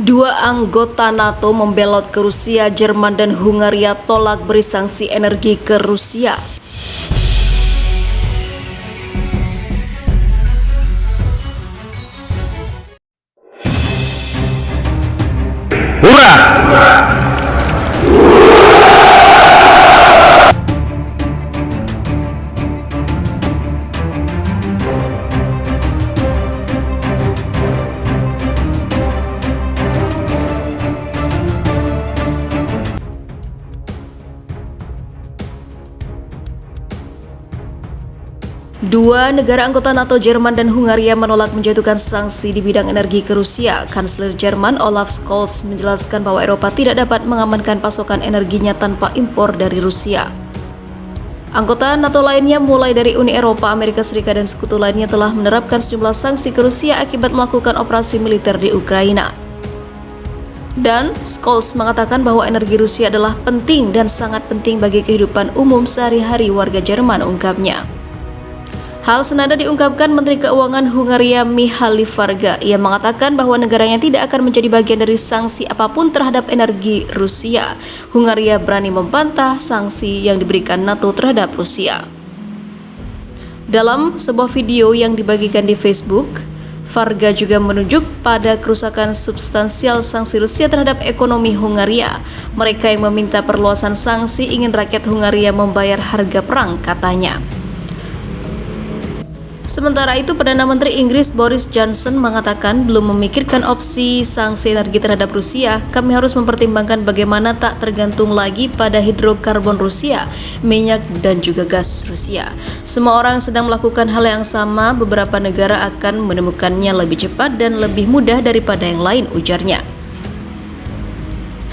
Dua anggota NATO membelot ke Rusia, Jerman dan Hungaria tolak beri sanksi energi ke Rusia. Hurrah! Dua negara anggota NATO, Jerman dan Hungaria, menolak menjatuhkan sanksi di bidang energi ke Rusia. Kanselir Jerman Olaf Scholz menjelaskan bahwa Eropa tidak dapat mengamankan pasokan energinya tanpa impor dari Rusia. Anggota NATO lainnya mulai dari Uni Eropa, Amerika Serikat dan sekutu lainnya telah menerapkan sejumlah sanksi ke Rusia akibat melakukan operasi militer di Ukraina. Dan Scholz mengatakan bahwa energi Rusia adalah penting dan sangat penting bagi kehidupan umum sehari-hari warga Jerman, ungkapnya. Hal senada diungkapkan Menteri Keuangan Hungaria Mihály Varga. Ia mengatakan bahwa negaranya tidak akan menjadi bagian dari sanksi apapun terhadap energi Rusia. Hungaria berani membantah sanksi yang diberikan NATO terhadap Rusia. Dalam sebuah video yang dibagikan di Facebook, Varga juga menunjuk pada kerusakan substansial sanksi Rusia terhadap ekonomi Hungaria. Mereka yang meminta perluasan sanksi ingin rakyat Hungaria membayar harga perang, katanya. Sementara itu, Perdana Menteri Inggris Boris Johnson mengatakan belum memikirkan opsi sanksi energi terhadap Rusia. Kami harus mempertimbangkan bagaimana tak tergantung lagi pada hidrokarbon Rusia, minyak dan juga gas Rusia. Semua orang sedang melakukan hal yang sama, beberapa negara akan menemukannya lebih cepat dan lebih mudah daripada yang lain, ujarnya.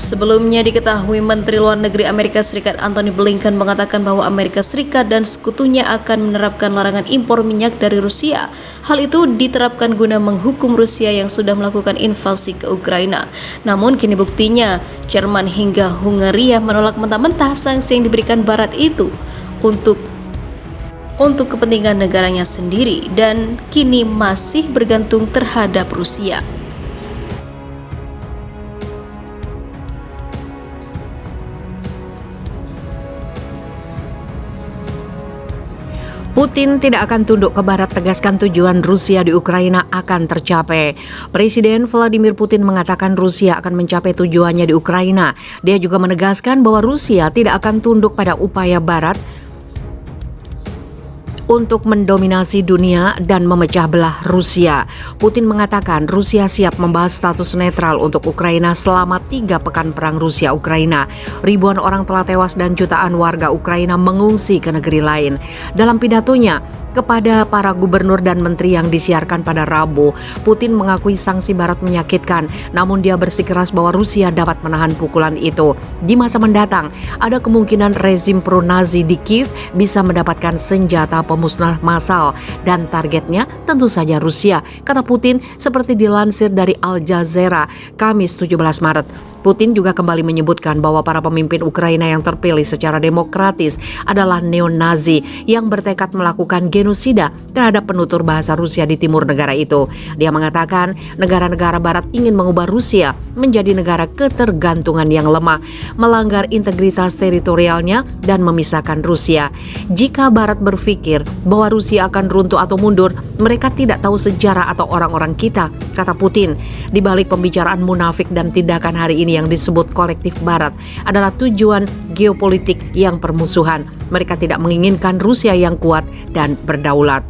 Sebelumnya diketahui Menteri Luar Negeri Amerika Serikat Antony Blinken mengatakan bahwa Amerika Serikat dan sekutunya akan menerapkan larangan impor minyak dari Rusia. Hal itu diterapkan guna menghukum Rusia yang sudah melakukan invasi ke Ukraina. Namun kini buktinya Jerman hingga Hungaria menolak mentah-mentah sanksi yang diberikan Barat itu untuk kepentingan negaranya sendiri dan kini masih bergantung terhadap Rusia. Putin tidak akan tunduk ke Barat, tegaskan tujuan Rusia di Ukraina akan tercapai. Presiden Vladimir Putin mengatakan Rusia akan mencapai tujuannya di Ukraina. Dia juga menegaskan bahwa Rusia tidak akan tunduk pada upaya Barat untuk mendominasi dunia dan memecah belah Rusia. Putin mengatakan Rusia siap membahas status netral untuk Ukraina selama 3 pekan perang Rusia-Ukraina. Ribuan orang telah tewas dan jutaan warga Ukraina mengungsi ke negeri lain. Dalam pidatonya kepada para gubernur dan menteri yang disiarkan pada Rabu, Putin mengakui sanksi Barat menyakitkan, namun dia bersikeras bahwa Rusia dapat menahan pukulan itu. Di masa mendatang, ada kemungkinan rezim pro-Nazi di Kiev bisa mendapatkan senjata pemusnah massal dan targetnya tentu saja Rusia, kata Putin seperti dilansir dari Al Jazeera Kamis 17 Maret. Putin juga kembali menyebutkan bahwa para pemimpin Ukraina yang terpilih secara demokratis adalah neo-Nazi yang bertekad melakukan genosida terhadap penutur bahasa Rusia di timur negara itu. Dia mengatakan negara-negara Barat ingin mengubah Rusia menjadi negara ketergantungan yang lemah, melanggar integritas teritorialnya dan memisahkan Rusia. Jika Barat berpikir bahwa Rusia akan runtuh atau mundur, mereka tidak tahu sejarah atau orang-orang kita, kata Putin. Di balik pembicaraan munafik dan tindakan hari ini yang disebut kolektif Barat adalah tujuan geopolitik yang permusuhan. Mereka tidak menginginkan Rusia yang kuat dan berdaulat.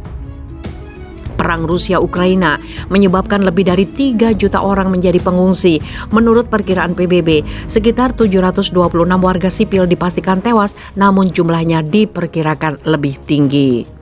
Perang Rusia-Ukraina menyebabkan lebih dari 3 juta orang menjadi pengungsi. Menurut perkiraan PBB, sekitar 726 warga sipil dipastikan tewas, namun jumlahnya diperkirakan lebih tinggi.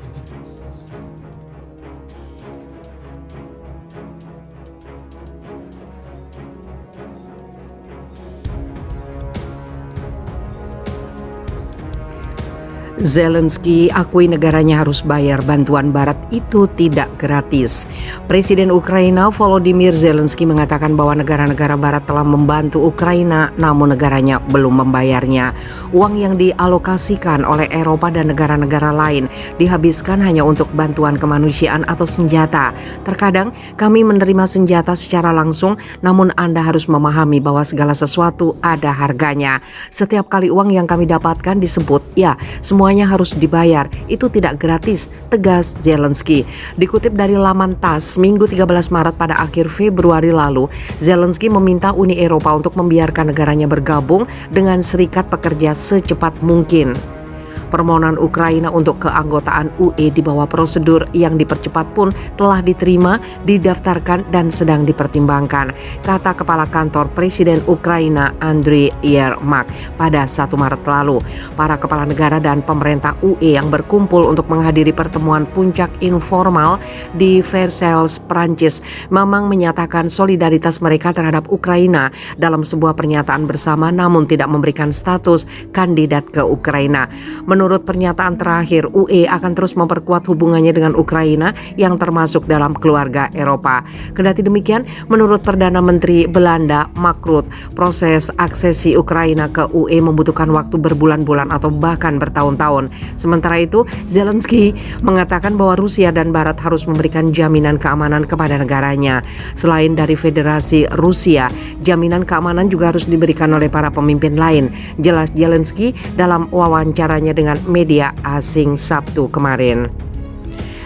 Zelensky akui negaranya harus bayar bantuan barat itu tidak gratis. Presiden Ukraina Volodymyr Zelensky mengatakan bahwa negara-negara barat telah membantu Ukraina namun negaranya belum membayarnya. Uang yang dialokasikan oleh Eropa dan negara-negara lain dihabiskan hanya untuk bantuan kemanusiaan atau senjata. Terkadang kami menerima senjata secara langsung, namun Anda harus memahami bahwa segala sesuatu ada harganya. Setiap kali uang yang kami dapatkan disebut, ya, semuanya harus dibayar, itu tidak gratis, tegas Zelensky. Dikutip dari laman TASS, Minggu 13 Maret pada akhir Februari lalu, Zelensky meminta Uni Eropa untuk membiarkan negaranya bergabung dengan Serikat Pekerja secepat mungkin. Permohonan Ukraina untuk keanggotaan UE di bawah prosedur yang dipercepat pun telah diterima, didaftarkan dan sedang dipertimbangkan, kata Kepala Kantor Presiden Ukraina Andriy Yermak pada 1 Maret lalu. Para kepala negara dan pemerintah UE yang berkumpul untuk menghadiri pertemuan puncak informal di Versailles, Prancis, memang menyatakan solidaritas mereka terhadap Ukraina dalam sebuah pernyataan bersama, namun tidak memberikan status kandidat ke Ukraina. Menurut pernyataan terakhir, UE akan terus memperkuat hubungannya dengan Ukraina yang termasuk dalam keluarga Eropa. Kendati demikian, menurut Perdana Menteri Belanda Mark Rutte, proses aksesi Ukraina ke UE membutuhkan waktu berbulan-bulan atau bahkan bertahun-tahun. Sementara itu, Zelensky mengatakan bahwa Rusia dan Barat harus memberikan jaminan keamanan kepada negaranya. Selain dari Federasi Rusia, jaminan keamanan juga harus diberikan oleh para pemimpin lain, jelas Zelensky dalam wawancaranya dengan media asing Sabtu kemarin.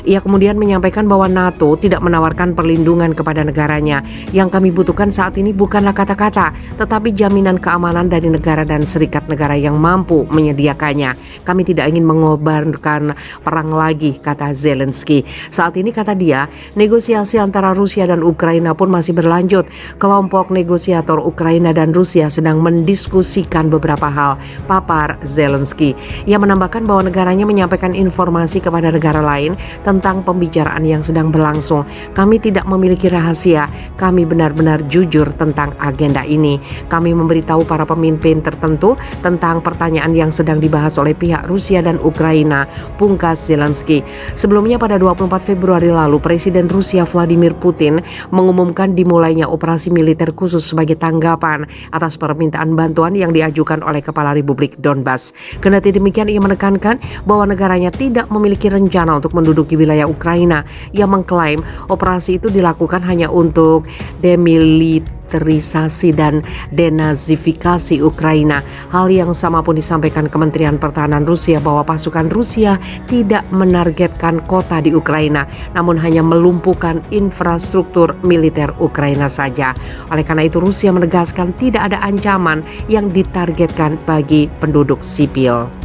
Ia kemudian menyampaikan bahwa NATO tidak menawarkan perlindungan kepada negaranya. Yang kami butuhkan saat ini bukanlah kata-kata, tetapi jaminan keamanan dari negara dan serikat negara yang mampu menyediakannya. Kami tidak ingin mengobarkan perang lagi, kata Zelensky. Saat ini, kata dia, negosiasi antara Rusia dan Ukraina pun masih berlanjut. Kelompok negosiator Ukraina dan Rusia sedang mendiskusikan beberapa hal, papar Zelensky. Ia menambahkan bahwa negaranya menyampaikan informasi kepada negara lain tentang pembicaraan yang sedang berlangsung. Kami tidak memiliki rahasia, kami benar-benar jujur tentang agenda ini. Kami memberitahu para pemimpin tertentu tentang pertanyaan yang sedang dibahas oleh pihak Rusia dan Ukraina, pungkas Zelensky. Sebelumnya pada 24 Februari lalu, Presiden Rusia Vladimir Putin mengumumkan dimulainya operasi militer khusus sebagai tanggapan atas permintaan bantuan yang diajukan oleh Kepala Republik Donbas. Kendati demikian, ia menekankan bahwa negaranya tidak memiliki rencana untuk menduduki wilayah Ukraina. Ia mengklaim operasi itu dilakukan hanya untuk demilitarisasi dan denazifikasi Ukraina. Hal yang sama pun disampaikan Kementerian Pertahanan Rusia bahwa pasukan Rusia tidak menargetkan kota di Ukraina, namun hanya melumpuhkan infrastruktur militer Ukraina saja. Oleh karena itu, Rusia menegaskan tidak ada ancaman yang ditargetkan bagi penduduk sipil.